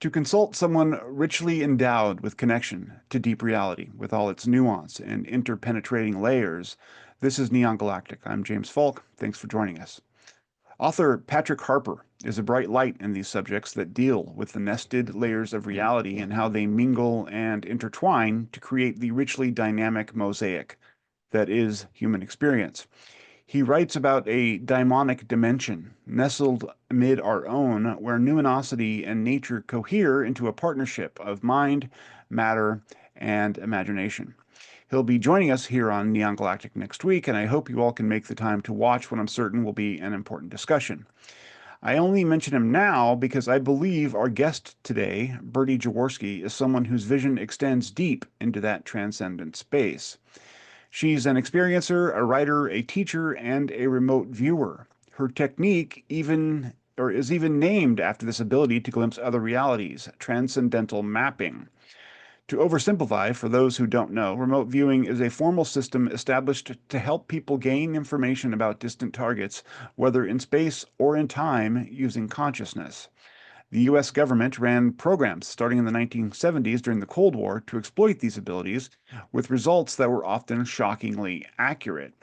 To consult someone richly endowed with connection to deep reality, with all its nuance and interpenetrating layers, this is Neon Galactic. I'm James Falk. Thanks for joining us. Author Patrick Harper is a bright light in these subjects that deal with the nested layers of reality and how they mingle and intertwine to create the richly dynamic mosaic that is human experience. He writes about a daimonic dimension nestled amid our own, where numinosity and nature cohere into a partnership of mind, matter, and imagination. He'll be joining us here on Neon Galactic next week, and I hope you all can make the time to watch what I'm certain will be an important discussion. I only mention him now because I believe our guest today, Birdie Jaworski, is someone whose vision extends deep into that transcendent space. She's an experiencer, a writer, a teacher, and a remote viewer. Her technique is even named after this ability to glimpse other realities, transcendental mapping. To oversimplify, for those who don't know, remote viewing is a formal system established to help people gain information about distant targets, whether in space or in time, using consciousness. The US government ran programs starting in the 1970s during the Cold War to exploit these abilities, with results that were often shockingly accurate.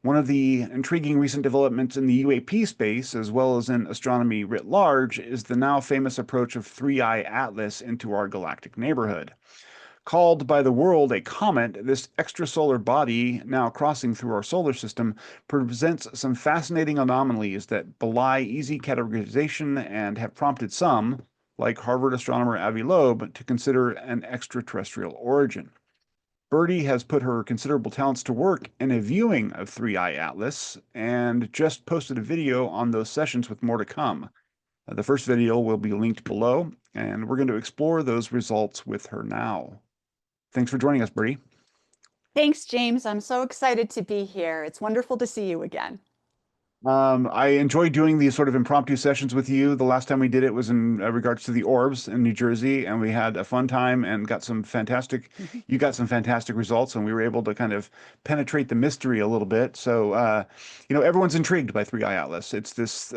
One of the intriguing recent developments in the UAP space, as well as in astronomy writ large, is the now famous approach of three-eye atlas into our galactic neighborhood. Called by the world a comet, this extrasolar body now crossing through our solar system presents some fascinating anomalies that belie easy categorization and have prompted some, like Harvard Astronomer Avi Loeb, to consider an extraterrestrial origin. Birdie has put her considerable talents to work in a viewing of Three-Eye Atlas and just posted a video on those sessions with more to come. The first video will be linked below, and we're going to explore those results with her now. Thanks for joining us, Birdie. Thanks, James. I'm so excited to be here. It's wonderful to see you again. I enjoy doing these sort of impromptu sessions with you. The last time we did it was in regards to the orbs in New Jersey, and we had a fun time and you got some fantastic results, and we were able to kind of penetrate the mystery a little bit. So, everyone's intrigued by Three-Eye Atlas. It's this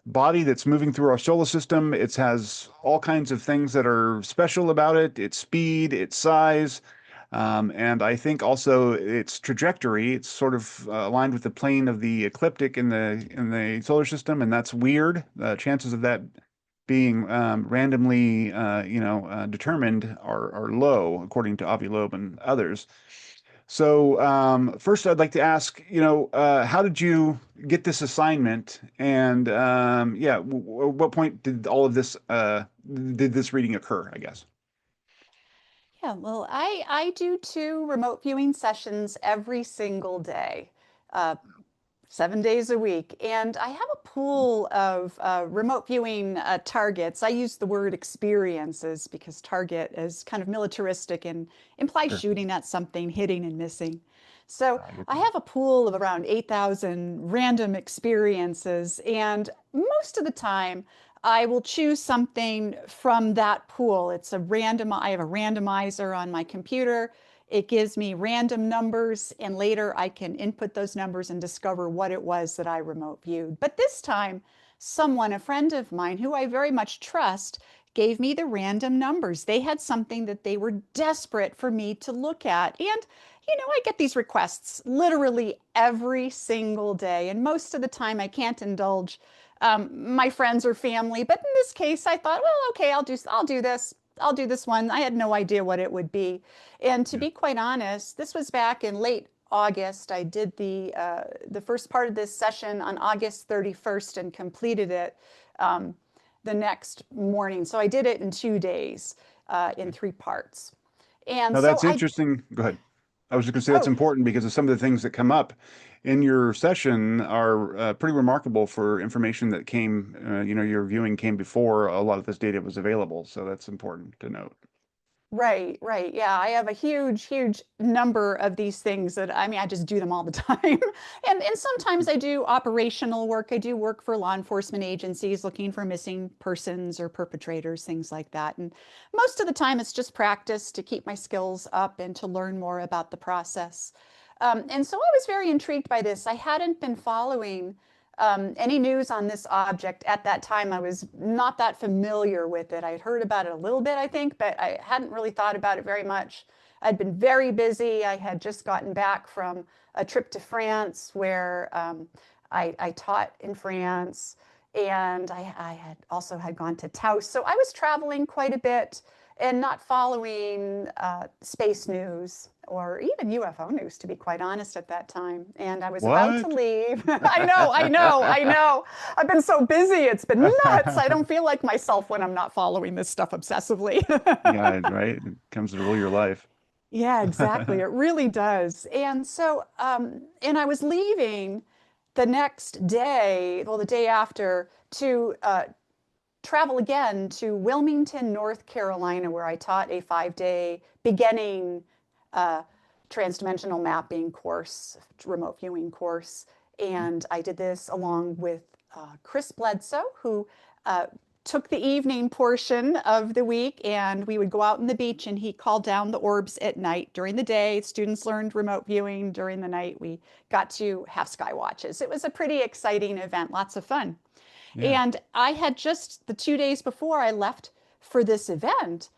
body that's moving through our solar system. It has all kinds of things that are special about it, its speed, its size. And I think also its trajectory, it's sort of aligned with the plane of the ecliptic in the solar system, and that's weird. The chances of that being randomly, determined are low, according to Avi Loeb and others. So first, I'd like to ask, how did you get this assignment? And what point did all of this did this reading occur, I guess? Yeah, well, I do 2 remote viewing sessions every single day, uh, 7 days a week, and I have a pool of remote viewing targets. I use the word experiences because target is kind of militaristic and implies Sure. shooting at something, hitting and missing. So I get I that. have a pool of around 8,000 random experiences, and most of the time I will choose something from that pool. I have a randomizer on my computer. It gives me random numbers, and later I can input those numbers and discover what it was that I remote viewed. But this time, a friend of mine who I very much trust, gave me the random numbers. They had something that they were desperate for me to look at. And, I get these requests literally every single day. And most of the time, I can't indulge my friends or family. But in this case, I thought, well, okay, I'll do this. I'll do this one. I had no idea what it would be. And to Yeah. be quite honest, this was back in late August. I did the first part of this session on August 31st and completed it the next morning. So I did it in 2 days in 3 parts. And Now so that's interesting. Go ahead. I was just going to say that's oh, important because of some of the things that come up in your session are pretty remarkable for information that came, your viewing came before a lot of this data was available. So that's important to note. right, right. Yeah, I have a huge, huge number of these things that I just do them all the time. And sometimes I do operational work. I do work for law enforcement agencies looking for missing persons or perpetrators, things like that. And most of the time it's just practice to keep my skills up and to learn more about the process. And so I was very intrigued by this. I hadn't been following any news on this object. At that time, I was not that familiar with it. I had heard about it a little bit, I think, but I hadn't really thought about it very much. I'd been very busy. I had just gotten back from a trip to France where I taught in France, and I had also had gone to Taos. So I was traveling quite a bit and not following space news or even UFO news, to be quite honest, at that time. And I was about to What? leave. I know. I've been so busy. It's been nuts. I don't feel like myself when I'm not following this stuff obsessively. Yeah, right. It comes to rule your life. Yeah, exactly. It really does. And so, and I was leaving the next day, well, the day after, to travel again to Wilmington, North Carolina, where I taught a 5-day beginning uh, transdimensional mapping course, remote viewing course. And I did this along with Chris Bledsoe, who took the evening portion of the week, and we would go out on the beach and he called down the orbs at night. During the day, students learned remote viewing. During the night, we got to have sky watches. It was a pretty exciting event, lots of fun. Yeah. And I had just the 2 days before I left for this event,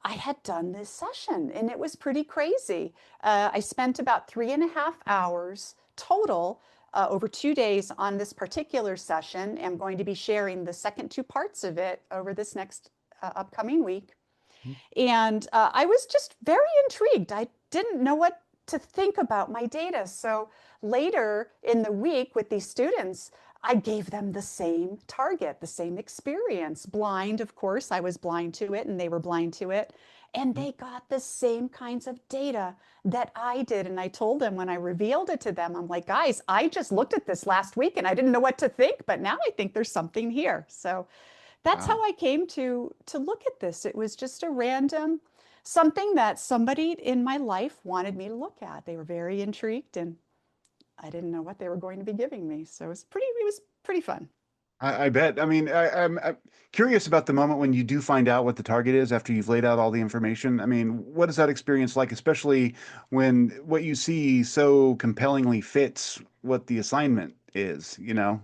I had done this session and it was pretty crazy. I spent about 3.5 hours total over 2 days on this particular session. I'm going to be sharing the second two parts of it over this next upcoming week. And I was just very intrigued. I didn't know what to think about my data. So later in the week with these students, I gave them the same target, the same experience. Blind, of course, I was blind to it and they were blind to it. And they got the same kinds of data that I did. And I told them when I revealed it to them, I'm like, guys, I just looked at this last week and I didn't know what to think, but now I think there's something here. So that's how Wow. I came to look at this. It was just a random something that somebody in my life wanted me to look at. They were very intrigued and I didn't know what they were going to be giving me. So it was pretty fun. I bet. I mean, I'm curious about the moment when you do find out what the target is after you've laid out all the information. I mean, what is that experience like, especially when what you see so compellingly fits what the assignment is, you know?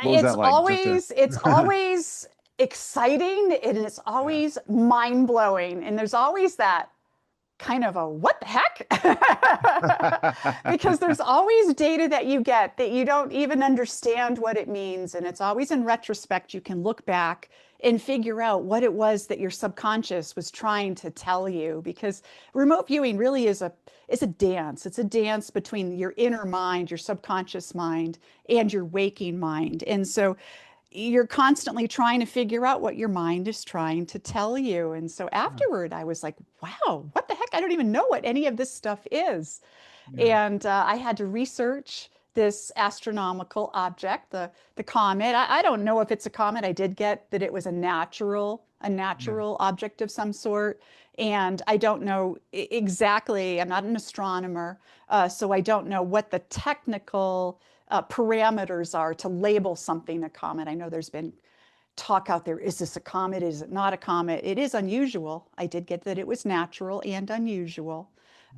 What was that like? Just to It's always exciting and it's Yeah. always mind blowing. And there's always that kind of a what the heck? Because there's always data that you get that you don't even understand what it means. And it's always in retrospect, you can look back and figure out what it was that your subconscious was trying to tell you. Because remote viewing really is a dance. It's a dance between your inner mind, your subconscious mind, and your waking mind. And so you're constantly trying to figure out what your mind is trying to tell you. And so afterward, I was like, wow, what the heck? I don't even know what any of this stuff is. Yeah. And I had to research this astronomical object, the comet. I don't know if it's a comet. I did get that it was a Yeah. natural object of some sort. And I don't know exactly, I'm not an astronomer, so I don't know what the technical parameters are to label something a comet. I know there's been talk out there, is this a comet? Is it not a comet? It is unusual. I did get that it was natural and unusual.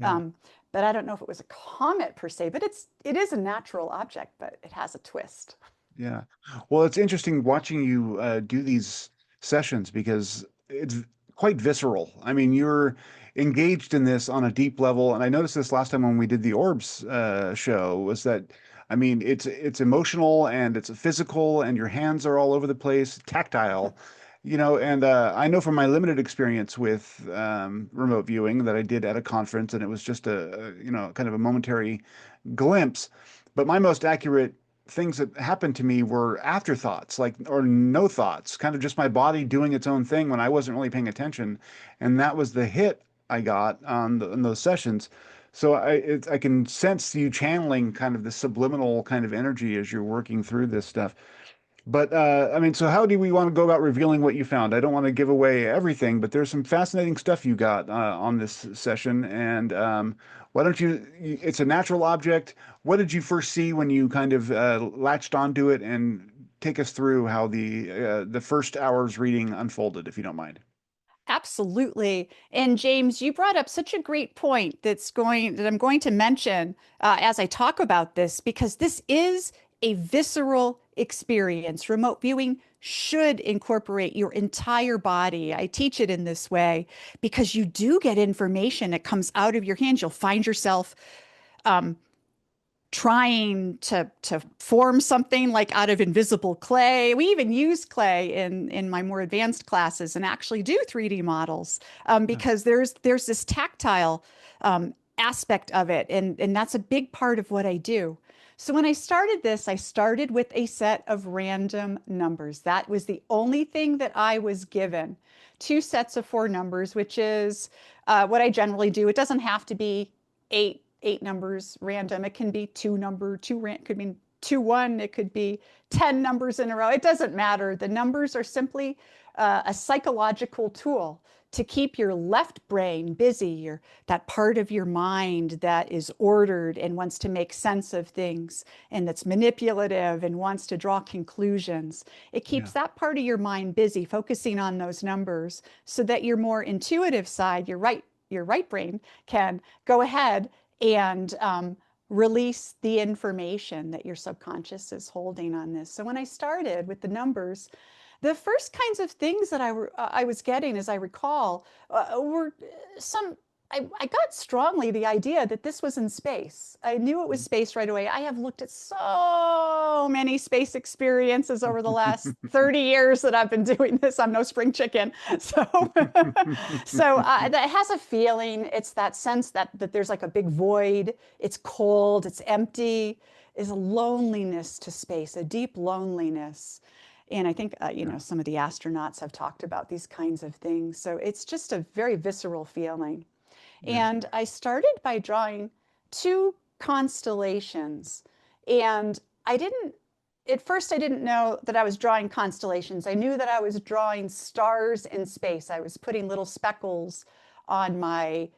Yeah. Um, but I don't know if it was a comet per se, but it is a natural object, but it has a twist. Yeah. Well, it's interesting watching you do these sessions because it's quite visceral. I mean, you're engaged in this on a deep level, and I noticed this last time when we did the Orbs show was that I mean, it's emotional and it's physical, and your hands are all over the place, tactile, you know. And I know from my limited experience with remote viewing that I did at a conference, and it was just you know, kind of a momentary glimpse. But my most accurate things that happened to me were afterthoughts, like, or no thoughts, kind of just my body doing its own thing when I wasn't really paying attention. And that was the hit I got on those sessions. So I can sense you channeling kind of the subliminal kind of energy as you're working through this stuff. But I mean, so how do we want to go about revealing what you found? I don't want to give away everything, but there's some fascinating stuff you got on this session. And why don't it's a natural object. What did you first see when you kind of latched onto it? And take us through how the first hour's reading unfolded, if you don't mind. Absolutely. And James, you brought up such a great point that I'm going to mention as I talk about this, because this is a visceral experience. Remote viewing should incorporate your entire body. I teach it in this way because you do get information that comes out of your hands. You'll find yourself um, trying to form something like out of invisible clay. We even use clay in my more advanced classes and actually do 3D models Yeah. because there's this tactile aspect of it, and that's a big part of what I do. So when I started this, I started with a set of random numbers. That was the only thing that I was given. Two sets of four numbers, which is what I generally do. It doesn't have to be eight numbers random. It can be could be two one. It could be 10 numbers in a row. It doesn't matter. The numbers are simply a psychological tool to keep your left brain busy, that part of your mind that is ordered and wants to make sense of things and that's manipulative and wants to draw conclusions. It Yeah. keeps that part of your mind busy, focusing on those numbers so that your more intuitive side, your right brain can go ahead and release the information that your subconscious is holding on this. So when I started with the numbers, the first kinds of things that I was getting, as I recall, were some. I got strongly the idea that this was in space. I knew it was space right away. I have looked at so many space experiences over the last 30 years that I've been doing this. I'm no spring chicken. So, that has a feeling. It's that sense that there's like a big void. It's cold. It's empty. Is a loneliness to space, a deep loneliness. And I think, Yeah. some of the astronauts have talked about these kinds of things. So it's just a very visceral feeling. Yeah. And I started by drawing two constellations. And I didn't, at first, I didn't know that I was drawing constellations. I knew that I was drawing stars in space. I was putting little speckles on my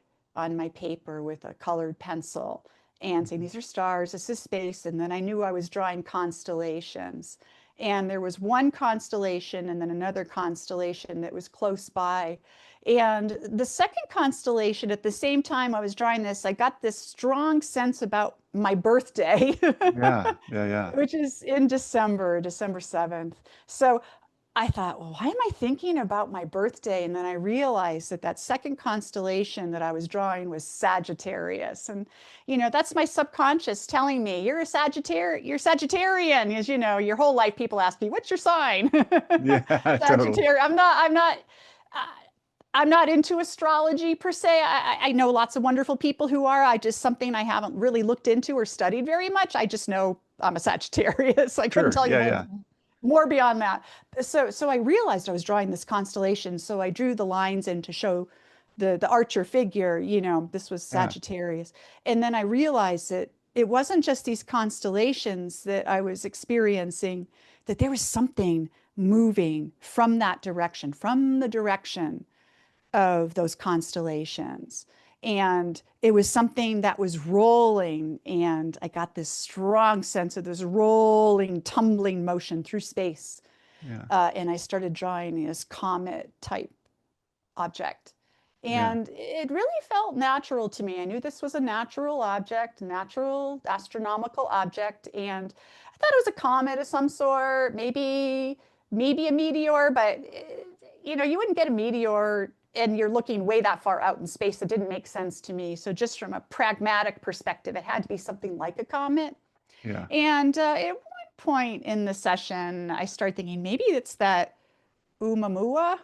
paper with a colored pencil and saying, Mhm. these are stars, this is space. And then I knew I was drawing constellations. And there was one constellation and then another constellation that was close by. And the second constellation, at the same time I was drawing this, I got this strong sense about my birthday, Yeah. Yeah. Yeah. which is in December, December 7th. So I thought, well, why am I thinking about my birthday? And then I realized that that second constellation that I was drawing was Sagittarius. And, that's my subconscious telling me, you're a you're Sagittarian. As you know, your whole life people ask me, what's your sign? Yeah. Totally. Sagittarius. Uh, I'm not into astrology per se. I know lots of wonderful people who are. I just something I haven't really looked into or studied very much. I just know I'm a Sagittarius. I couldn't Sure. tell you Yeah. Yeah. more beyond that. So I realized I was drawing this constellation. So I drew the lines in to show the archer figure, this was Yeah. Sagittarius. And then I realized that it wasn't just these constellations that I was experiencing, that there was something moving from that direction, from the direction of those constellations. And it was something that was rolling. And I got this strong sense of this rolling, tumbling motion through space. Yeah. And I started drawing this comet type object. Yeah. And it really felt natural to me. I knew this was a natural object, natural astronomical object. And I thought it was a comet of some sort, maybe a meteor, but you wouldn't get a meteor and you're looking way that far out in space. It didn't make sense to me. So just from a pragmatic perspective, it had to be something like a comet. Yeah. And at one point in the session, I started thinking maybe it's that Oumuamua.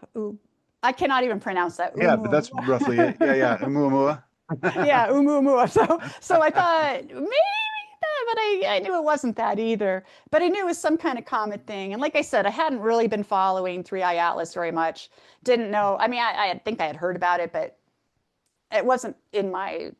I cannot even pronounce that. Yeah. But that's roughly it. Yeah. Yeah. Oumuamua. Oumuamua. Yeah, Oumuamua. So I thought maybe that, but I knew it wasn't that either. But I knew it was some kind of comet thing. And like I said, I hadn't really been following 3I Atlas very much. Didn't know. I mean, I think I had heard about it, but it wasn't in my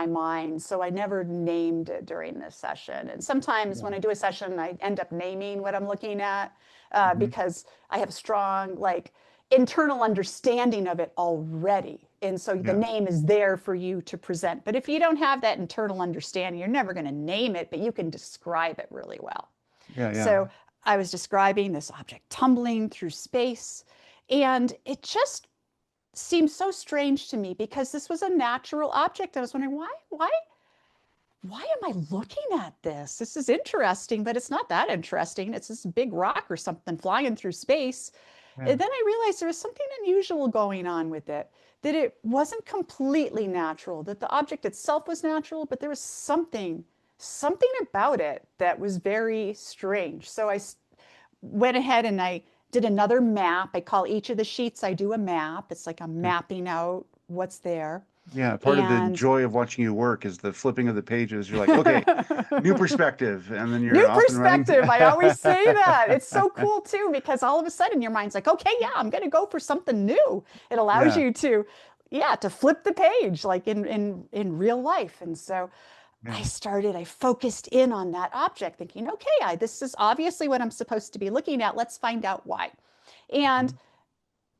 mind. So I never named it during this session. And sometimes Yeah. when I do a session, I end up naming what I'm looking at Hmm. because I have a strong like internal understanding of it already. And so the Yeah. name is there for you to present. But if you don't have that internal understanding, you're never going to name it, but you can describe it really well. Yeah. Yeah. So I was describing this object tumbling through space, and it just seemed so strange to me because this was a natural object. I was wondering why why am I looking at this? This is interesting, but it's not that interesting. It's this big rock or something flying through space. Yeah. And then I realized there was something unusual going on with it, that it wasn't completely natural, that the object itself was natural, but there was something about it that was very strange. So went ahead and I did another map. I call each of the sheets, I do a map. It's like I'm Yeah. mapping out what's there. Yeah, part of the And joy of watching you work is the flipping of the pages. You're like, okay, new perspective, and then you're new off and running. perspective. I always say that. It's so cool too, because all of a sudden your mind's like, okay, yeah, I'm going to go for something new. It allows Yeah, you to, yeah, to flip the page like in real life. And so yeah. I focused in on that object, thinking, okay, this is obviously what I'm supposed to be looking at. Let's find out why. And Mhm.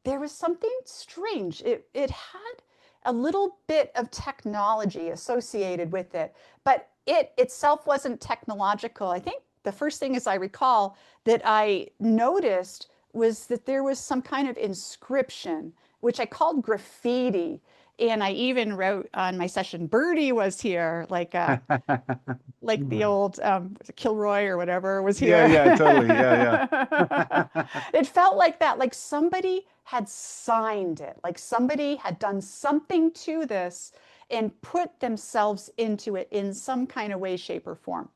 there was something strange. It had a little bit of technology associated with it, but it itself wasn't technological. I think the first thing, as I recall, that I noticed was that there was some kind of inscription, which I called graffiti. And I even wrote on my session, Birdie was here, like the old Kilroy or whatever was Yeah, here. yeah, totally. Yeah, yeah. It felt like that, like somebody had signed it, like somebody had done something to this and put themselves into it in some kind of way, shape, or form.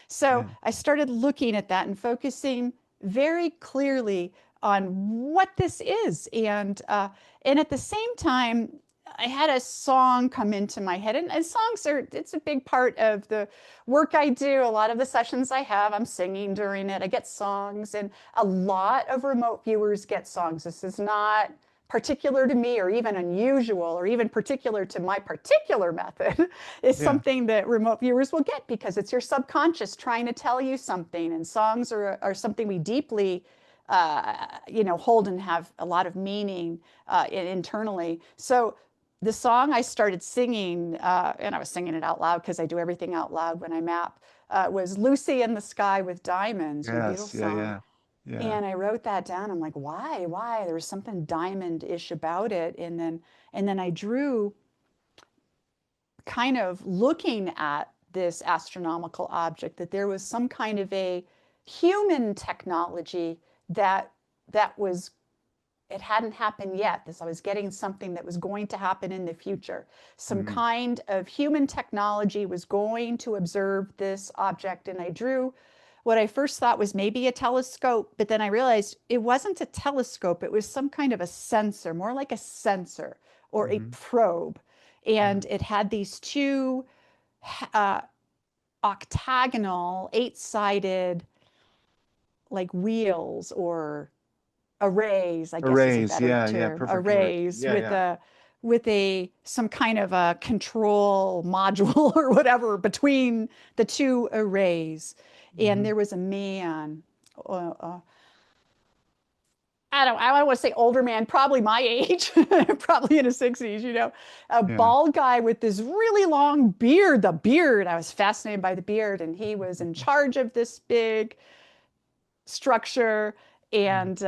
So Yeah. I started looking at that and focusing very clearly on what this is. And at the same time, I had a song come into my head, and songs it's a big part of the work I do. A lot of the sessions I have, I'm singing during it. I get songs, and a lot of remote viewers get songs. This is not particular to me or even unusual or even particular to my particular method. It's Yeah. something that remote viewers will get because it's your subconscious trying to tell you something, and songs are something we deeply hold and have a lot of meaning internally. So the song I started singing, and I was singing it out loud because I do everything out loud when I map, was Lucy in the Sky with Diamonds, your Beatles Yes. Yeah, song. yeah. Yeah. And I wrote that down. I'm like, why? Why? There was something diamond-ish about it. And then I drew, kind of looking at this astronomical object, that there was some kind of a human technology that was, it hadn't happened yet. This I was getting something that was going to happen in the future. Some Mhm. kind of human technology was going to observe this object, and I drew what I first thought was maybe a telescope, but then I realized it wasn't a telescope. It was some kind of a sensor, more like a sensor or a Mhm. probe. Yeah. And it had these two uh, octagonal, eight-sided, like wheels or arrays, I guess is a Arrays. better Yeah, yeah. term, Perfect word. arrays Yeah, with yeah. a some kind of a control module or whatever between the two arrays. And Hmm. there was a man, uh, uh, I don't want to say older man, probably my age, probably in his 60s, a Yeah. bald guy with this really long beard. The beard, I was fascinated by the beard, and he was in charge of this big structure, and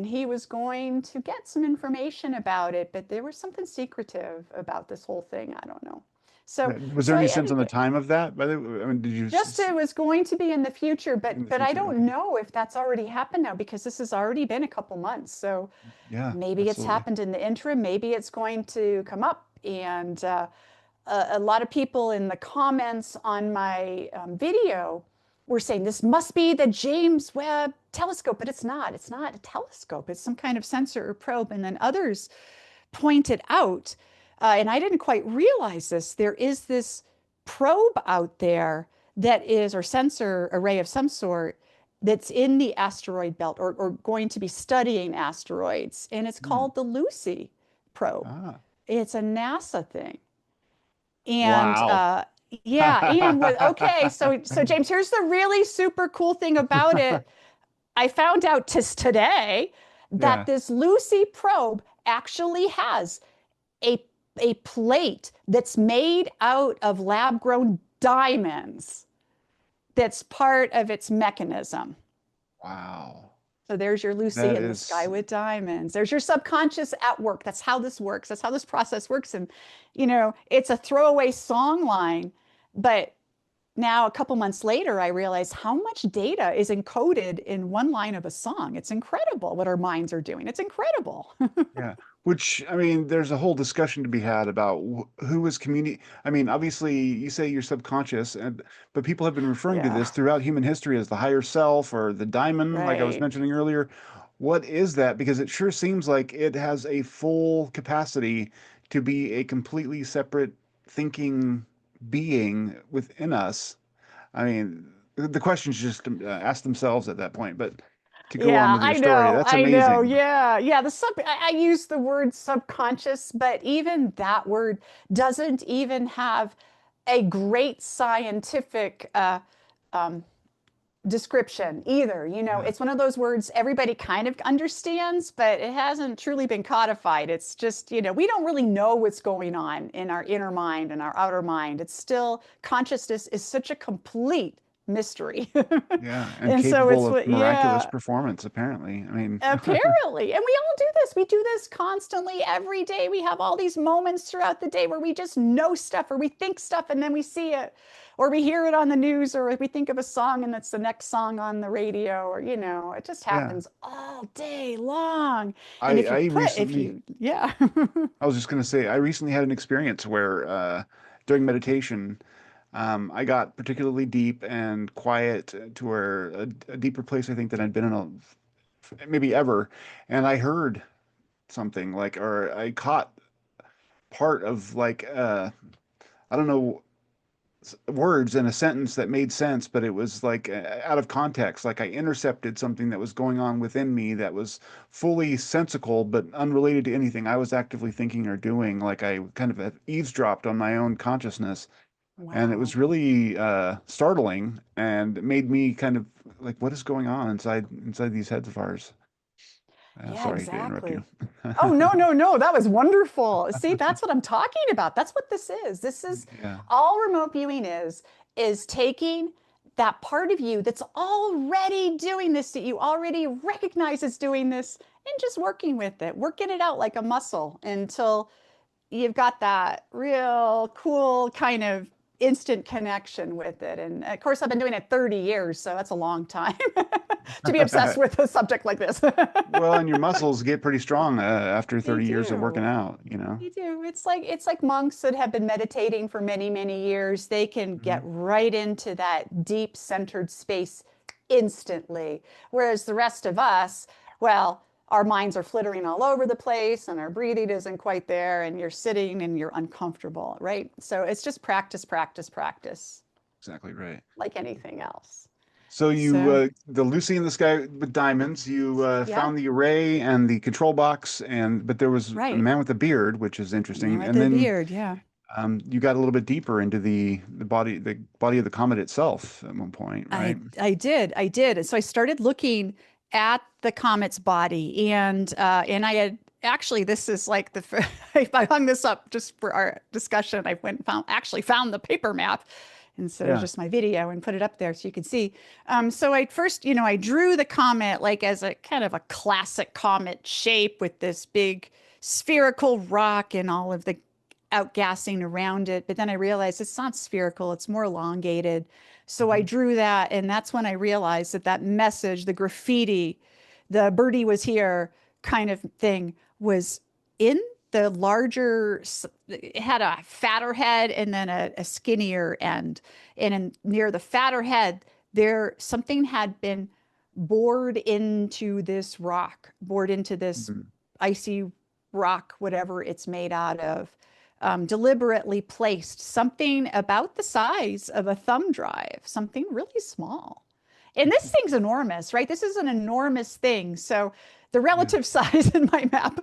he was going to get some information about it, but there was something secretive about this whole thing. I don't know. So Was so there I any sense on the ended, time of that? By the way, I mean, did you just it was going to be in the future, in the but I future? don't Okay. know if that's already happened now because this has already been a couple months. So Yeah, maybe it's absolutely. happened in the interim, maybe it's going to come up. And a lot of people in the comments on my video were saying this must be the James Webb telescope, but it's not. It's not a telescope. It's some kind of sensor or probe. And then others pointed out, and I didn't quite realize this, there is this probe out there that is, or sensor array of some sort, that's in the asteroid belt, or going to be studying asteroids. And it's Hmm. called the Lucy probe. Ah, It's a NASA thing. And wow. yeah, and with okay, so James, here's the really super cool thing about it. I found out just today that Yeah. this Lucy probe actually has a a plate that's made out of lab-grown diamonds. That's part of its mechanism. Wow. So there's your Lucy That in the Sky is, with Diamonds. There's your subconscious at work. That's how this works. That's how this process works. And, it's a throwaway song line, but now a couple months later, I realize how much data is encoded in one line of a song. It's incredible what our minds are doing. It's incredible. Yeah. Which, I mean, there's a whole discussion to be had about who is communi I mean, obviously, you say you're subconscious, but people have been referring to Yeah, this throughout human history as the higher self or the diamond, like I was right. mentioning earlier. What is that? Because it sure seems like it has a full capacity to be a completely separate thinking being within us. I mean, the questions just ask themselves at that point. But to go on Yeah, with your I story, know. that's I know. amazing. Yeah. Yeah. I use the word subconscious, but even that word doesn't even have a great scientific um, description either. Yeah. It's one of those words everybody kind of understands, but it hasn't truly been codified. It's just, we don't really know what's going on in our inner mind and our outer mind. It's still, consciousness is such a complete mystery. Yeah, and And so capable it's of what, miraculous yeah. performance, apparently. I mean, Apparently. And we all do this. We do this constantly every day. We have all these moments throughout the day where we just know stuff or we think stuff and then we see it or we hear it on the news or we think of a song and it's the next song on the radio or, it just yeah. happens all day long. And I I recently yeah. I was just gonna say I recently had an experience where during meditation I got particularly deep and quiet to where a deeper place I think than I'd been in maybe ever, and I heard something like or I caught part of like I don't know words in a sentence that made sense, but it was like out of context. Like I intercepted something that was going on within me that was fully sensical, but unrelated to anything I was actively thinking or doing. Like I kind of eavesdropped on my own consciousness. And it was Wow. really startling and it made me kind of like, what is going on inside these heads of ours? Yeah, Sorry to interrupt you. exactly. Oh, no, no, no. That was wonderful. See, that's what I'm talking about. That's what this is. This is Yeah, all remote viewing is taking that part of you that's already doing this, that you already recognize as doing this, and just working with it, working it out like a muscle until you've got that real cool kind of instant connection with it. And of course, I've been doing it 30 years, so that's a long time to be obsessed with a subject like this. well, and your muscles get pretty strong after They 30 years of working do. out, you know? They do. It's like monks that have been meditating for many, many years. They can get Mhm. right into that deep centered space instantly. Whereas the rest of us, well, our minds are flittering all over the place and our breathing isn't quite there and you're sitting and you're uncomfortable, right? So it's just practice, practice, practice, Exactly right. like anything else. So you, So, the Lucy in the Sky with Diamonds, you yeah, found the array and the control box, but there was a right. man with a beard, which is Man interesting. with And the then beard, yeah. you got a little bit deeper into the body of the comet itself at one point, right? I did. And so I started looking at the comet's body, and I had actually this is like I hung this up just for our discussion. I went and found the paper map instead of Yeah. just my video and put it up there so you could see. So I first, I drew the comet like as a kind of a classic comet shape with this big spherical rock and all of the outgassing around it. But then I realized it's not spherical, it's more elongated. So I Mhm. drew that, and that's when I realized that message, the graffiti, the birdie was here kind of thing, was in the larger. It had a fatter head and then a skinnier end, near the fatter head, there something had been bored into this Mhm. icy rock, whatever it's made out of, deliberately placed something about the size of a thumb drive, something really small. And this thing's enormous, right? This is an enormous thing. So the Yeah. relative size in my map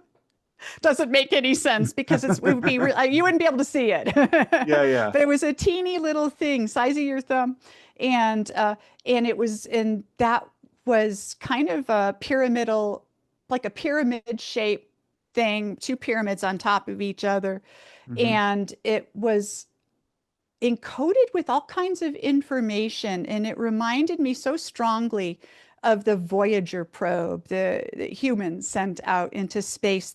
doesn't make any sense because it would be you wouldn't be able to see it. Yeah, yeah. But it was a teeny little thing, size of your thumb, and that was kind of a pyramidal, like a pyramid shape thing, two pyramids on top of each other, Hmm. and it was encoded with all kinds of information, and it reminded me so strongly of the Voyager probe, the humans sent out into space.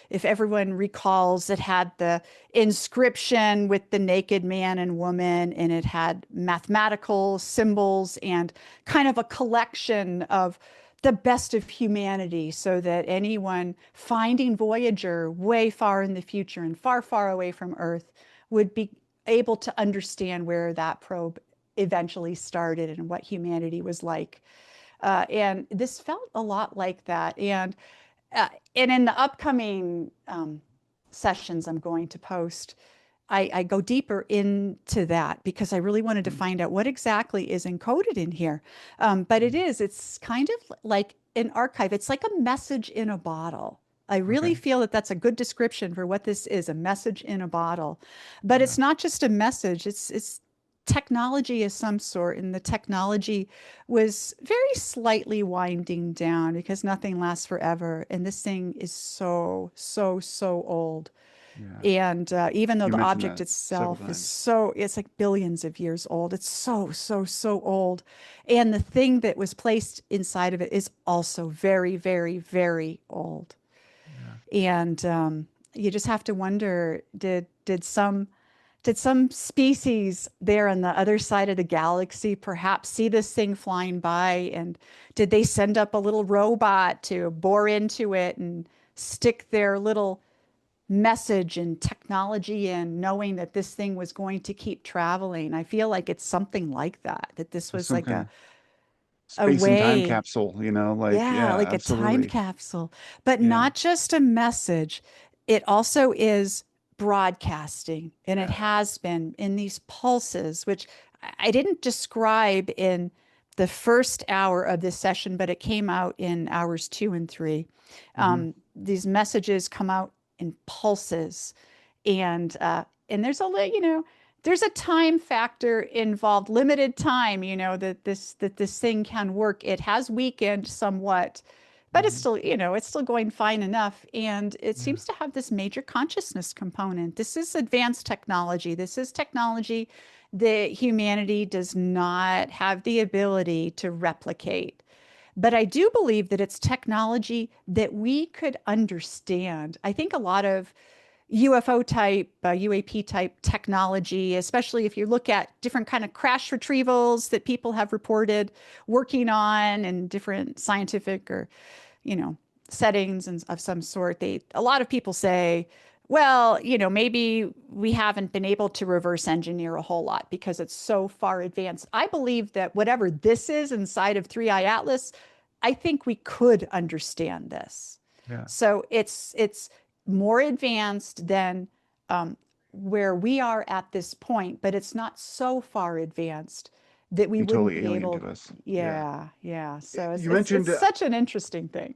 If everyone recalls, it had the inscription with the naked man and woman, and it had mathematical symbols and kind of a collection of the best of humanity, so that anyone finding Voyager way far in the future and far, far away from Earth would be able to understand where that probe eventually started and what humanity was like. And this felt a lot like that. And in the upcoming sessions I'm going to post, I go deeper into that because I really wanted to Mm, find out what exactly is encoded in here. But mm. it's kind of like an archive. It's like a message in a bottle. I really Okay. feel that that's a good description for what this is, a message in a bottle. But Yeah. it's not just a message, it's technology of some sort. And the technology was very slightly winding down because nothing lasts forever. And this thing is so, so, so old. Yeah. And even though You the mentioned object that several itself is times. so, it's like billions of years old. It's so, so, so old. And the thing that was placed inside of it is also very, very, very old. Yeah. And you just have to wonder, did some species there on the other side of the galaxy perhaps see this thing flying by? And did they send up a little robot to bore into it and stick their little message and technology in, knowing that this thing was going to keep traveling? I feel like it's something like that, that this was Some like kind of a space and time way, capsule, like, yeah, yeah, like a time absolutely. capsule, but Yeah. not just a message. It also is broadcasting, and it Yeah. has been in these pulses, which I didn't describe in the first hour of this session, but it came out in hours 2 and 3. Hmm. These messages come out in pulses, and there's there's a time factor involved, limited time, that this thing can work. It has weakened somewhat, but Hmm. it's still going fine enough. And it Yeah. seems to have this major consciousness component. This is advanced technology. This is technology that humanity does not have the ability to replicate. But I do believe that it's technology that we could understand. I think a lot of UFO type, UAP type technology, especially if you look at different kind of crash retrievals that people have reported working on and different scientific or, you know, settings and of some sort. A lot of people say, well, maybe we haven't been able to reverse engineer a whole lot because it's so far advanced. I believe that whatever this is inside of 3i Atlas, I think we could understand this. Yeah. So it's more advanced than um, where we are at this point, but it's not so far advanced that we And wouldn't totally be alien able. to us. Yeah. Yeah, yeah. So You it's mentioned such an interesting thing.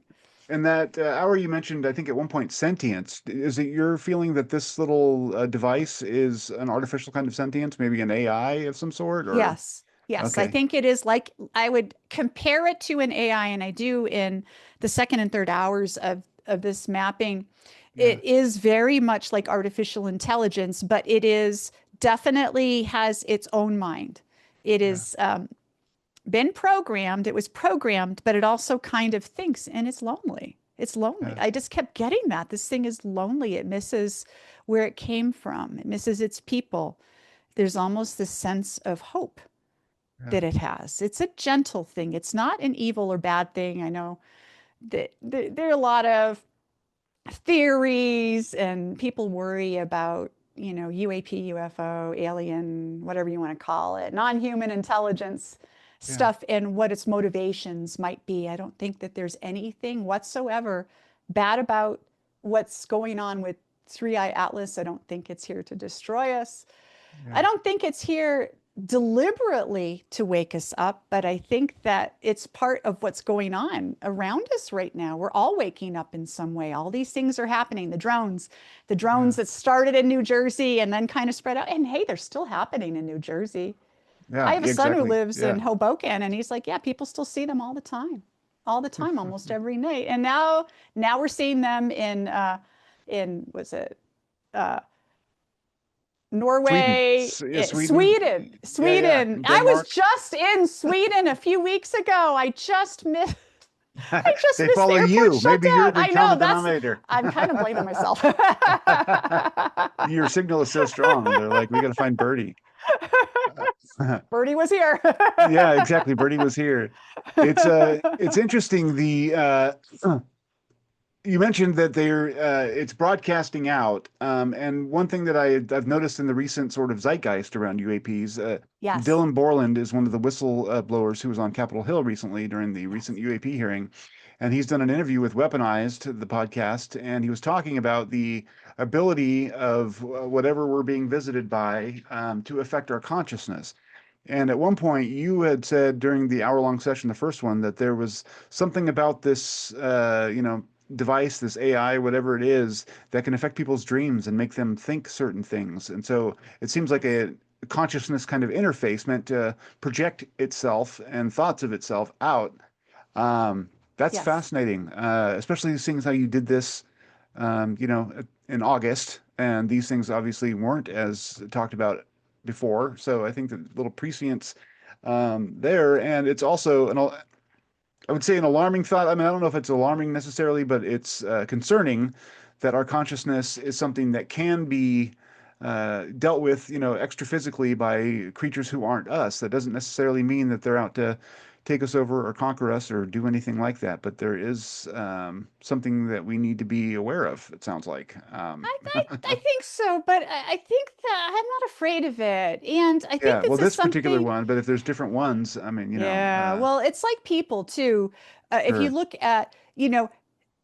in that hour you mentioned, I think at one point, sentience. Is it your feeling that this little device is an artificial kind of sentience, maybe an AI of some sort, or Yes. Yes, I okay. think it is like I would compare it to an AI, and I do in the second and third hours of this mapping. Yeah. It is very much like artificial intelligence, but it is definitely has its own mind. It Yeah. is been programmed. It was programmed, but it also kind of thinks, and it's lonely. It's lonely. Yeah. I just kept getting that. This thing is lonely. It misses where it came from. It misses its people. There's almost this sense of hope Yeah. that it has. It's a gentle thing. It's not an evil or bad thing. I know that there are a lot of theories and people worry about, UAP, UFO, alien, whatever you want to call it, non-human intelligence Yeah. stuff and what its motivations might be. I don't think that there's anything whatsoever bad about what's going on with 3i Atlas. I don't think it's here to destroy us. I Yeah. don't think it's here deliberately to wake us up, but I think that it's part of what's going on around us right now. We're all waking up in some way. All these things are happening. The Yeah. drones that started in New Jersey and then kind of spread out. And hey, they're still happening in New Jersey. I Yeah. have a son who Exactly. lives in Yeah. Hoboken, and he's like, yeah, people still see them all the time, almost every night. And now we're seeing them in was it Sweden. Norway, Yeah, Sweden. Yeah. Sweden. I was Denmark. just in Sweden a few weeks ago. I just They missed the follow airport you. Maybe you're shutdown. the I know common that's, denominator. I'm kind of blaming myself. Your signal is so strong. They're like, we got to find Birdie. Birdie was here. Yeah, exactly. Birdie was here. It's interesting. You mentioned that it's broadcasting out. And one thing that I've noticed in the recent sort of zeitgeist around UAPs, Yes. Dylan Borland is one of the whistleblowers who was on Capitol Hill recently during the recent Yes. UAP hearing. And he's done an interview with Weaponized, the podcast, and he was talking about the ability of whatever we're being visited by to affect our consciousness. And at one point, you had said during the hour-long session, the first one, that there was something about this, device, this AI, whatever it is, that can affect people's dreams and make them think certain things. And so it seems like Yes. a consciousness kind of interface meant to project itself and thoughts of itself out. That's Yes. fascinating, especially seeing as how you did this, in August, and these things obviously weren't as talked about before. So I think the little prescience there, and it's also I would say an alarming thought. I mean, I don't know if it's alarming necessarily, but it's concerning that our consciousness is something that can be dealt with, extra physically by creatures who aren't us. That doesn't necessarily mean that they're out to take us over or conquer us or do anything like that. But there is something that we need to be aware of, it sounds like. I think so, but I think that I'm not afraid of it. And I think Yeah, well, this is this particular something, one, but if there's different ones, I mean, yeah, well, it's like people too. If you sure. look at,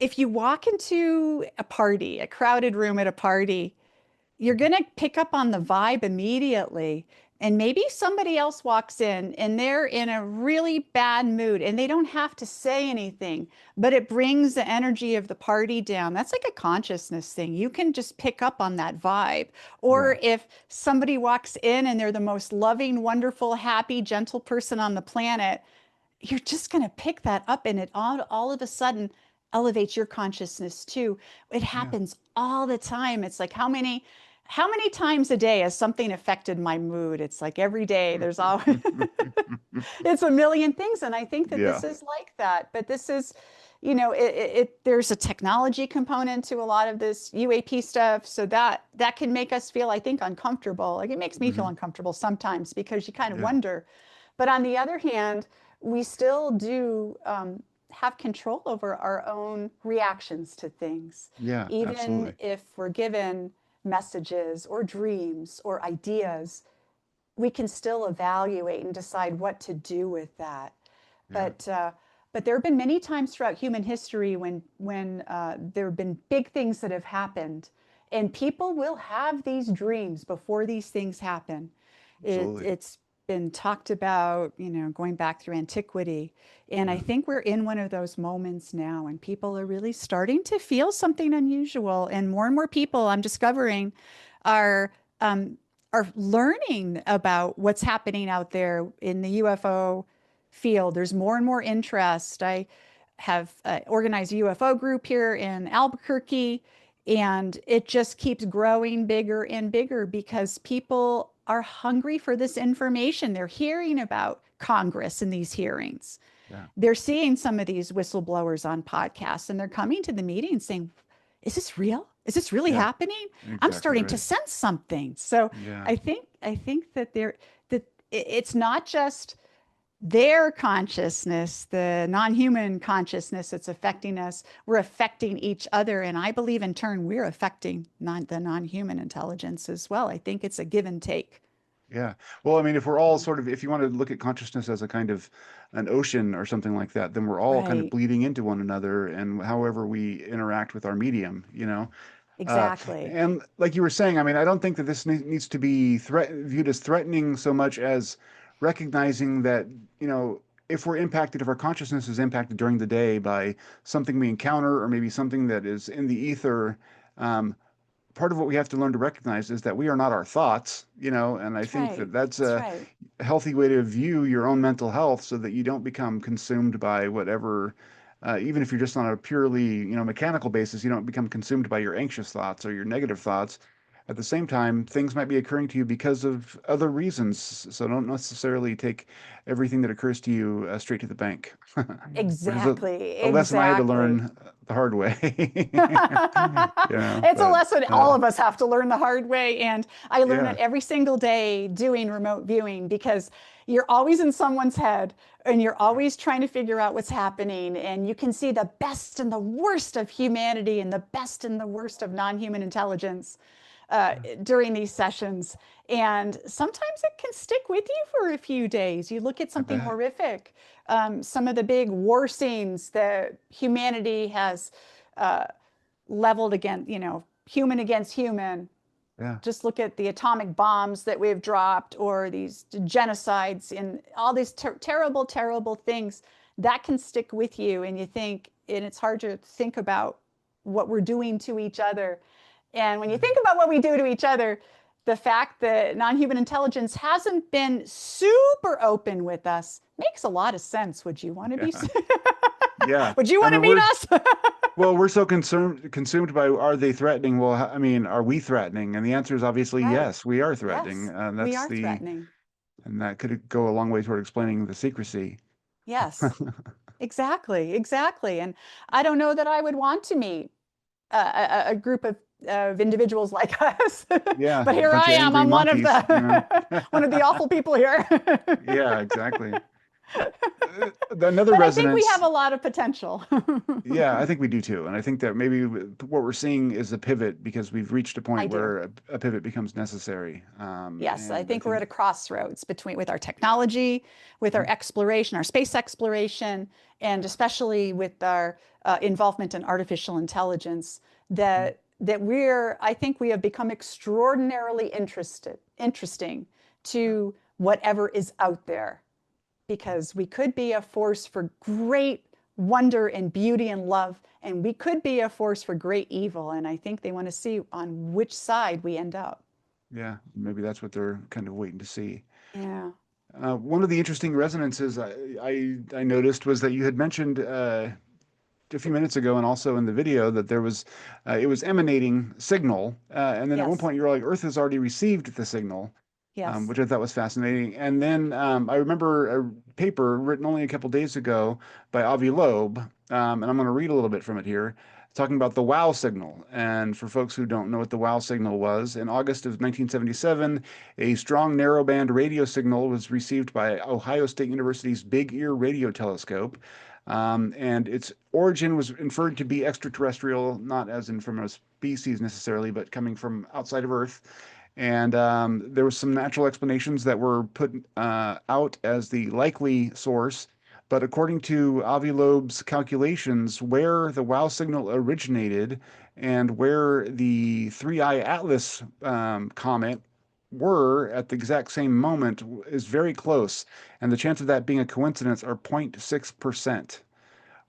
if you walk into a party, a crowded room at a party, you're going to pick up on the vibe immediately. And maybe somebody else walks in and they're in a really bad mood and they don't have to say anything, but it brings the energy of the party down. That's like a consciousness thing. You can just pick up on that vibe. Yeah. Or if somebody walks in and they're the most loving, wonderful, happy, gentle person on the planet, you're just going to pick that up and it all of a sudden elevates your consciousness too. It Yeah. happens all the time. It's like how many times a day has something affected my mood? It's like every day there's always it's a million things. And I think that Yeah. this is like that. But this is, there's a technology component to a lot of this UAP stuff. So that can make us feel, I think, uncomfortable. Like it makes me feel Hmm. uncomfortable sometimes because you kind of Yeah. wonder. But on the other hand, we still do have control over our own reactions to things, Yeah, even absolutely. if we're given messages or dreams or ideas, we can still evaluate and decide what to do with that. Yeah. But uh, but there have been many times throughout human history when there have been big things that have happened, and people will have these dreams before these things happen. Absolutely. It's been talked about, going back through antiquity, and I Yeah. think we're in one of those moments now, and people are really starting to feel something unusual, and more people I'm discovering are um, are learning about what's happening out there in the UFO field. There's more and more interest. I have organized a UFO group here in Albuquerque, and it just keeps growing bigger and bigger because people are hungry for this information. They're hearing about Congress in these hearings. Yeah. They're seeing some of these whistleblowers on podcasts, and they're coming to the meeting saying, is this real? Is this really Yeah. happening? I'm Exactly starting to right. sense something. So Yeah. I think that it's not just their consciousness, the non-human consciousness that's affecting us. We're affecting each other, and I believe in turn we're affecting the non-human intelligence as well. I think it's a give and take. Yeah. Well, I mean, if we're all sort of, if you want to look at consciousness as a kind of an ocean or something like that, then we're all kind of Right. bleeding into one another and however we interact with our medium. Uh, Exactly. and like you were saying, I mean, I don't think that this needs to be viewed as threatening so much as recognizing that, you know, if we're impacted, if our consciousness is impacted during the day by something we encounter or maybe something that is in the ether, um, part of what we have to learn to recognize is that we are not our thoughts, and I That's think that right. that's That's a right. healthy way to view your own mental health so that you don't become consumed by whatever, even if you're just on a purely, mechanical basis, you don't become consumed by your anxious thoughts or your negative thoughts. At the same time, things might be occurring to you because of other reasons. So don't necessarily take everything that occurs to you straight to the bank, which is Exactly, a lesson I had to exactly. learn the hard way. It's a But lesson all of us have to learn the hard way. And I learn it yeah, every single day doing remote viewing because you're always in someone's head and you're always trying to figure out what's happening. And you can see the best and the worst of humanity and the best and the worst of non-human intelligence during these sessions. And sometimes it can stick with you for a few days. You look at I something bet. horrific, some of the big war scenes that humanity has uh, leveled against, human against human. Yeah, Just look at the atomic bombs that we've dropped or these genocides and all these terrible, terrible things that can stick with you. And you think, and it's hard to think about what we're doing to each other. And when you think about what we do to each other, the fact that non-human intelligence hasn't been super open with us makes a lot of sense. Would you want to be? yeah, yeah. Would you I want to mean, meet us? we're so consumed by are they threatening? Well, I mean, are we threatening? And the answer is obviously Right. yes, we are threatening. Yes, we are threatening. And that could go a long way toward explaining the secrecy. Yes, exactly, exactly. And I don't know that I would want to meet a group of individuals like us, Yeah, but a here bunch I of am. angry I'm one of monkeys, you know. the one of the awful people here. Yeah, exactly. Another But I think we have resonance. a lot of potential. Yeah, I think we do too. And I think that maybe what we're seeing is a pivot because we've reached a I point do. where a pivot becomes necessary. Yes, I And I think we're at think, a crossroads between with our technology, with our mhm, exploration, our space exploration, and especially with our involvement in artificial intelligence. mhm, I think we have become extraordinarily interesting yeah, to whatever is out there, because we could be a force for great wonder and beauty and love, and we could be a force for great evil. And I think they want to see on which side we end up. yeah, maybe that's what they're kind of waiting to see. Yeah. One of the interesting resonances I noticed was that you had mentioned a few minutes ago and also in the video that there was it was emanating signal, and then at one Yes. point you were like, Earth has already received the signal, Yes. which I thought was fascinating. And then I remember a paper written only a couple days ago by Avi Loeb, and I'm going to read a little bit from it here, talking about the wow signal. And for folks who don't know what the wow signal was, in August of 1977, a strong narrowband radio signal was received by Ohio State University's Big Ear Radio Telescope. And its origin was inferred to be extraterrestrial, not as in from a species necessarily, but coming from outside of Earth. And there was some natural explanations that were put out as the likely source. But according to Avi Loeb's calculations, where the WOW signal originated and where the Three Eye Atlas comet were at the exact same moment is very close. And the chance of that being a coincidence are 0.6%,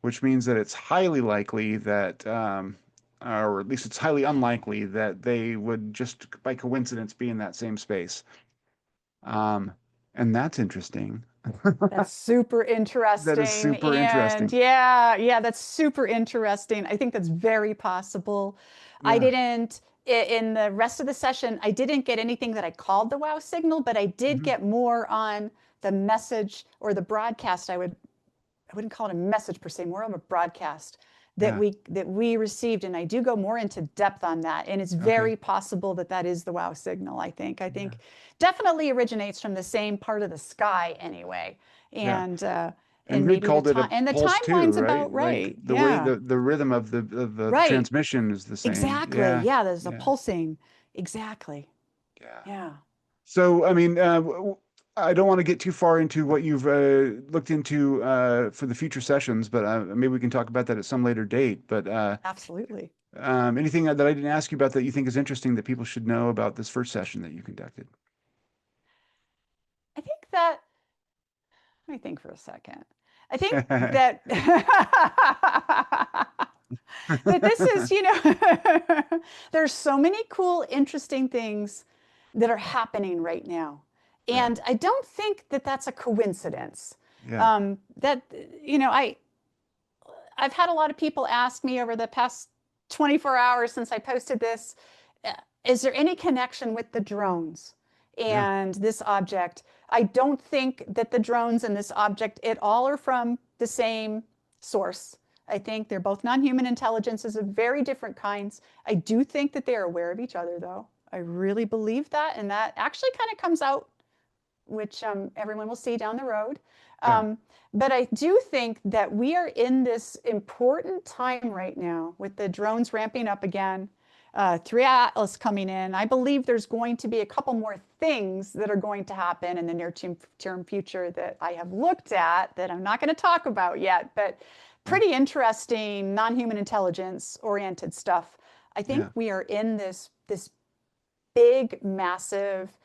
which means that it's highly likely that or at least it's highly unlikely that they would just by coincidence be in that same space. Um, and that's interesting. That's super That is interesting. super And interesting. yeah, yeah, that's super interesting. I think that's very possible. I Yeah. didn't, in the rest of the session, I didn't get anything that I called the wow signal, but I did Hmm. get more on the message or the broadcast. I wouldn't call it a message per se, more of a broadcast Yeah. that we received, and I do go more into depth on that. And it's Okay. very possible that that is the wow signal. I Yeah. think definitely originates from the same part of the sky anyway, Yeah. and And we'd maybe the called it a time and the pulse too, timeline's right? about Like right. the way Yeah, the rhythm of the right. transmission is the same. Exactly. Yeah. Yeah, there's a Yeah. pulsing. Exactly. Yeah. Yeah. So, I mean, I don't want to get too far into what you've looked into for the future sessions, but maybe we can talk about that at some later date. But Absolutely. anything that I didn't ask you about that you think is interesting that people should know about this first session that you conducted? I think that let me think for a second. I think that that this is, there's so many cool, interesting things that are happening right now. Right. And I don't think that that's a coincidence. Yeah. That, you know, I've had a lot of people ask me over the past 24 hours since I posted this, is there any connection with the drones Yeah. and this object? I don't think that the drones and this object at all are from the same source. I think they're both non-human intelligences of very different kinds. I do think that they are aware of each other, though. I really believe that, and that actually kind of comes out, which everyone will see down the road. Yeah. Um, but I do think that we are in this important time right now with the drones ramping up again, 3 Atlas coming in. I believe there's going to be a couple more things that are going to happen in the near term future that I have looked at that I'm not going to talk about yet, but Yeah. pretty interesting non-human intelligence oriented stuff. I think Yeah. we are in this big, massive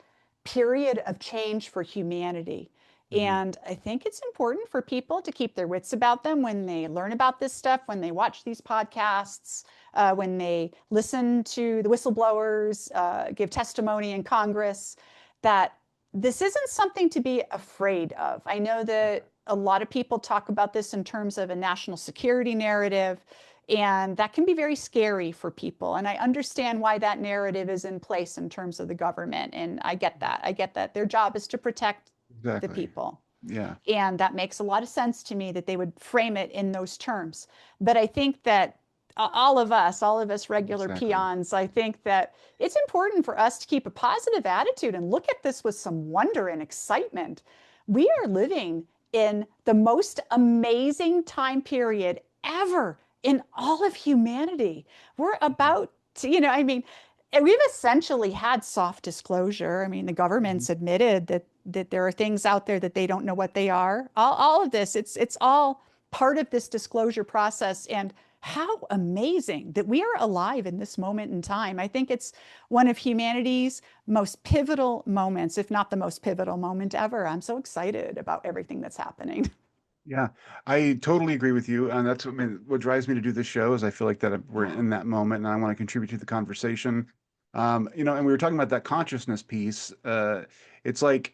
period of change for humanity. Mhm. And I think it's important for people to keep their wits about them when they learn about this stuff, when they watch these podcasts, when they listen to the whistleblowers give testimony in Congress, that this isn't something to be afraid of. I know that a lot of people talk about this in terms of a national security narrative, and that can be very scary for people. And I understand why that narrative is in place in terms of the government. And I get that. I get that their job is to protect the Exactly. people. Yeah. And that makes a lot of sense to me that they would frame it in those terms. But I think that all of us regular Exactly. peons, I think that it's important for us to keep a positive attitude and look at this with some wonder and excitement. We are living in the most amazing time period ever in all of humanity. We're Mhm. about to, I mean, we've essentially had soft disclosure. I mean, the Mhm. government's admitted that there are things out there that they don't know what they are. All of this, it's all part of this disclosure process. And how amazing that we are alive in this moment in time. I think it's one of humanity's most pivotal moments, if not the most pivotal moment ever. I'm so excited about everything that's happening. Yeah, I totally agree with you, and that's what, what drives me to do this show is I feel like that we're in that moment, and I want to contribute to the conversation. And we were talking about that consciousness piece. It's like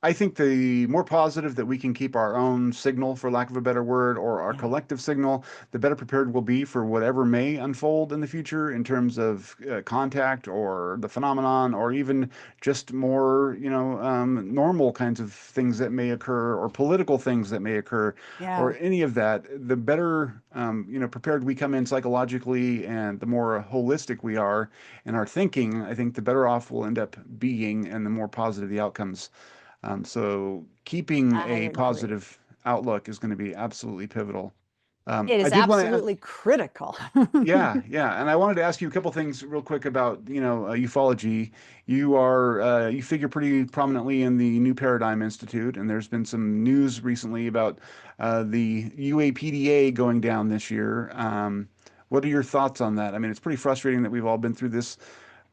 I think the more positive that we can keep our own signal, for lack of a better word, or our Yeah. collective signal, the better prepared we'll be for whatever may unfold in the future in terms of contact or the phenomenon, or even just more, normal kinds of things that may occur, or political things that may occur, Yeah. or any of that. The better, prepared we come in psychologically, and the more holistic we are in our thinking, I think the better off we'll end up being, and the more positive the outcomes. So keeping I a agree. positive outlook is going to be absolutely pivotal. It I is did want to, absolutely critical. yeah, yeah, and I wanted to ask you a couple things real quick about, ufology. You figure pretty prominently in the New Paradigm Institute, and there's been some news recently about the UAPDA going down this year. What are your thoughts on that? I mean, it's pretty frustrating that we've all been through this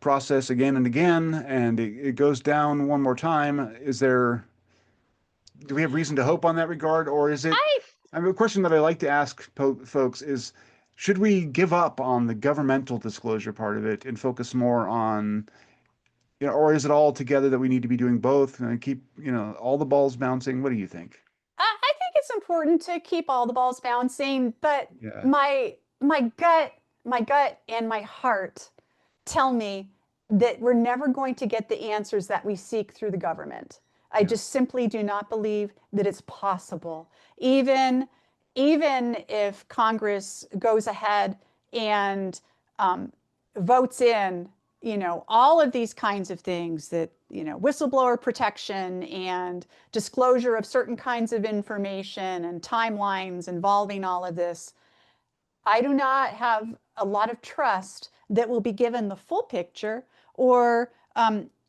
process again and again, and it goes down one more time. Do we have reason to hope on that regard, or is it? I I mean, a question that I like to ask folks is, should we give up on the governmental disclosure part of it and focus more on, or is it all together that we need to be doing both and keep, all the balls bouncing? What do you think? I think it's important to keep all the balls bouncing, but Yeah, my gut and my heart tell me that we're never going to get the answers that we seek through the government. I yeah, just simply do not believe that it's possible. Even even if Congress goes ahead and um, votes in, all of these kinds of things that, whistleblower protection and disclosure of certain kinds of information and timelines involving all of this, I do not have a lot of trust that we'll be given the full picture or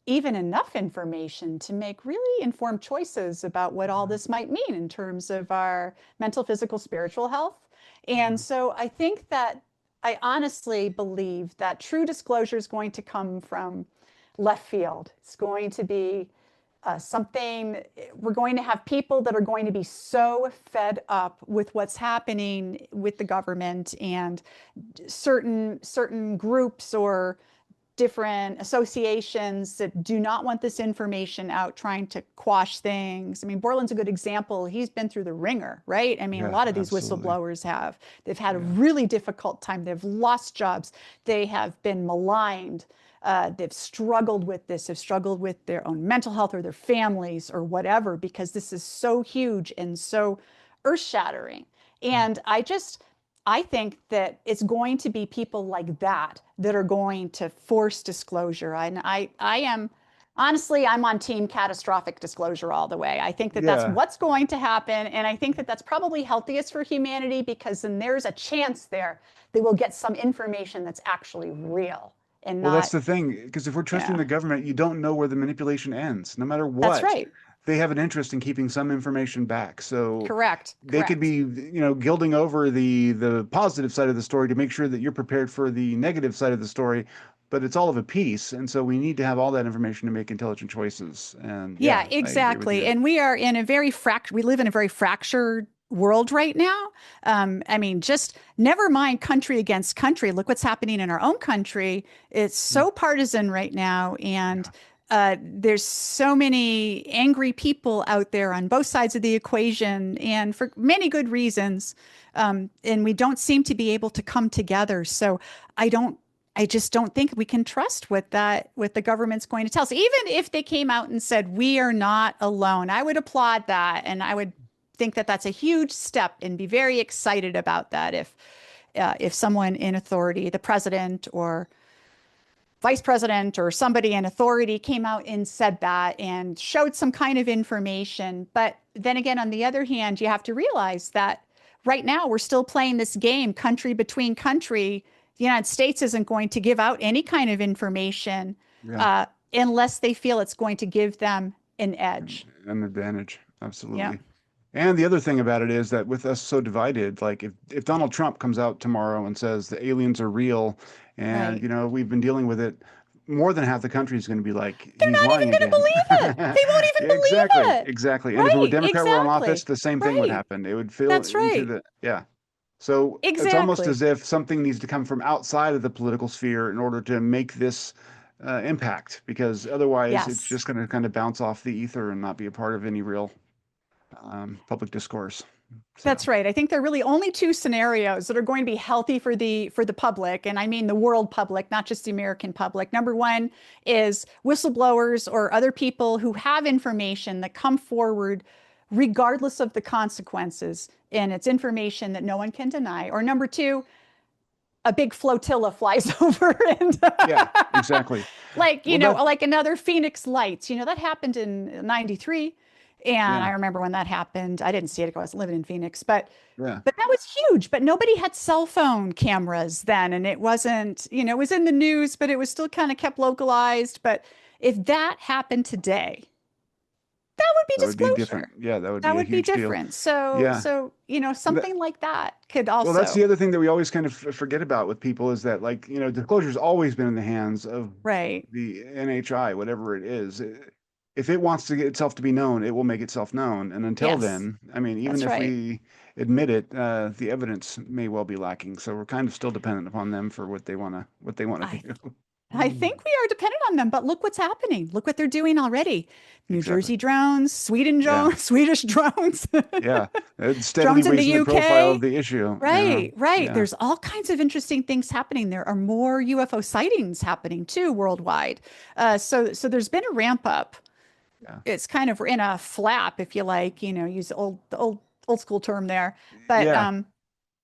even enough information to make really informed choices about what all mhm, this might mean in terms of our mental, physical, spiritual health. And mhm, so I think that I honestly believe that true disclosure is going to come from left field. It's going to be something, we're going to have people that are going to be so fed up with what's happening with the government and certain groups or different associations that do not want this information out trying to quash things. I mean, Borland's a good example. He's been through the ringer, right? I mean, a yeah, lot of these absolutely. whistleblowers have. They've had a Yeah, really difficult time. They've lost jobs. They have been maligned. they've struggled with this, have struggled with their own mental health or their families or whatever, because this is so huge and so earth-shattering. And I think that it's going to be people like that that are going to force disclosure. And I am honestly, I'm on team catastrophic disclosure all the way. I think that that's Yeah. what's going to happen. And I think that that's probably healthiest for humanity, because then there's a chance there that we'll get some information that's actually real and Well, that's not, the thing, because if we're trusting yeah, the government, you don't know where the manipulation ends. No matter that's what, right. they have an interest in keeping some information back. So Correct. they could Correct. be, gilding over the positive side of the story to make sure that you're prepared for the negative side of the story, but it's all of a piece. And so we need to have all that information to make intelligent choices. And Yeah, yeah, I agree with exactly. you. And we are in a we live in a very fractured world right now. I mean, just never mind country against country. Look what's happening in our own country. It's Mm. so partisan right now. And Yeah. there's so many angry people out there on both sides of the equation, and for many good reasons. And we don't seem to be able to come together. So I don't I just don't think we can trust what the government's going to tell us. Even if they came out and said we are not alone, I would applaud that, and I would think that that's a huge step and be very excited about that if someone in authority, the president or vice president or somebody in authority came out and said that and showed some kind of information. But then again, on the other hand, you have to realize that right now we're still playing this game country between country. The United States isn't going to give out any kind of information Yeah. unless they feel it's going to give them an An edge. an advantage. Yeah, Absolutely. And the other thing about it is that with us so divided, like if Donald Trump comes out tomorrow and says the aliens are real and right. we've been dealing with it, more than half the country is going to be like, They're he's not even lying going to again. believe it. They won't even Exactly, believe it. exactly. And if it were Right, Democrat were in office, exactly. the same thing would Right. happen. It would fill That's into right. the yeah. So it's almost Exactly. as if something needs to come from outside of the political sphere in order to make this impact, because otherwise it's Yes. just going to kind of bounce off the ether and not be a part of any real public discourse. So, That's right. I think there are really only two scenarios that are going to be healthy for the public, and I mean the world public, not just the American public. Number one is whistleblowers or other people who have information that come forward regardless of the consequences, and it's information that no one can deny. Or number two, a big flotilla flies over and yeah, exactly. like, Well, that, like another Phoenix Lights, that happened in 93. And yeah, I remember when that happened, I didn't see it. I was living in Phoenix, yeah, but that was huge. But nobody had cell phone cameras then. And it wasn't, it was in the news, but it was still kind of kept localized. But if that happened today, that would be that would be different. disclosure. Yeah, that would That be a would be huge deal. different. So, Yeah. so, That, something like that could well, that's the also, other thing that we always kind of forget about with people is that, like, disclosure's always been in the hands of right. the NHI, whatever it is. If it wants to get itself to be known, it will make itself known. And until Yes, then, I mean, even that's if right. we admit it, the evidence may well be lacking. So we're kind of still dependent upon them for what they want to I I do. think we are dependent on them, but look what's happening. Look what they're doing already. New Exactly. Jersey drones, Sweden Yeah. drones, Swedish drones, Yeah. It's steadily drones in the raising the profile of UK. the issue. Right, right. Yeah. There's all kinds of interesting things happening. There are more UFO sightings happening too worldwide. So there's been a ramp up. Yeah. It's kind of in a flap, if you like, use the old school term there. But Yeah. um,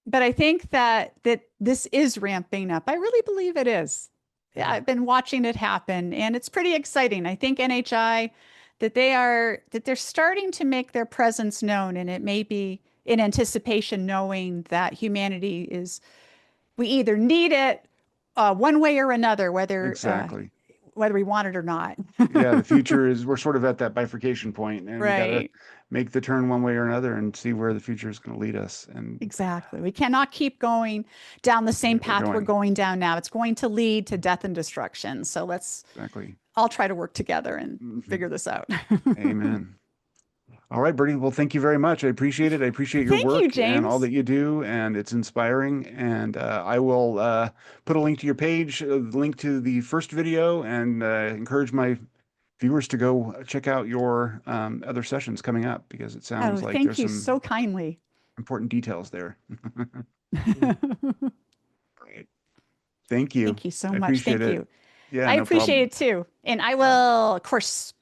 but I think that this is ramping up. I really believe it is. Yeah, Yeah. I've been watching it happen, and it's pretty exciting. I think NHI that they're starting to make their presence known, and it may be in anticipation, knowing that humanity is we either need it one way or another, Exactly. whether we want it or not. Yeah, the future is we're sort of at that bifurcation point and we got to Right. make the turn one way or another and see where the future is going to lead us and Exactly. We cannot keep going down the same where we're path we're going. going down now. It's going to lead to death and destruction. So let's Exactly. all try to work together and Mhm. figure this out. Amen. All right, Bertie. Well, thank you very much. I appreciate it. I appreciate your Thank you, work and all James. that you do, and it's inspiring. And I will put a link to your page, a link to the first video, and encourage my viewers to go check out your other sessions coming up because it Oh, sounds like thank there's you some so kindly. important details there. Thank Great. Thank you. you so I much. appreciate Thank it. you. Yeah, I no appreciate problem. it too. And I will, of course,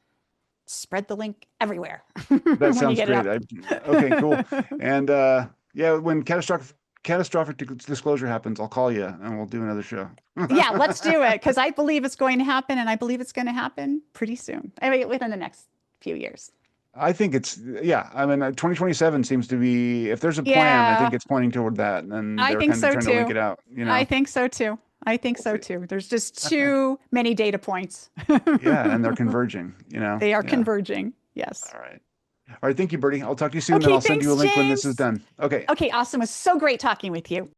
spread the link everywhere That when you sounds get it great. up. Okay, cool. And yeah, when catastrophic disclosure happens, I'll call you and we'll do another show. Yeah, let's do it because I believe it's going to happen, and I believe it's going to happen pretty soon. I mean, within the next few years. I think it's yeah. I mean, 2027 seems to be if there's a plan, I think Yeah, it's pointing toward that, and I they're think kind of so trying to link too. it out. You I know, think so too. I think we'll so see. too. There's just too many data points. Yeah, and they're converging. You know, They are yeah. converging. Yes. All right. All right. Thank you, Birdie. I'll talk to you soon, and Okay, I'll send you a thanks, link when this is James. done. Okay. Okay, awesome. It was so great talking with you.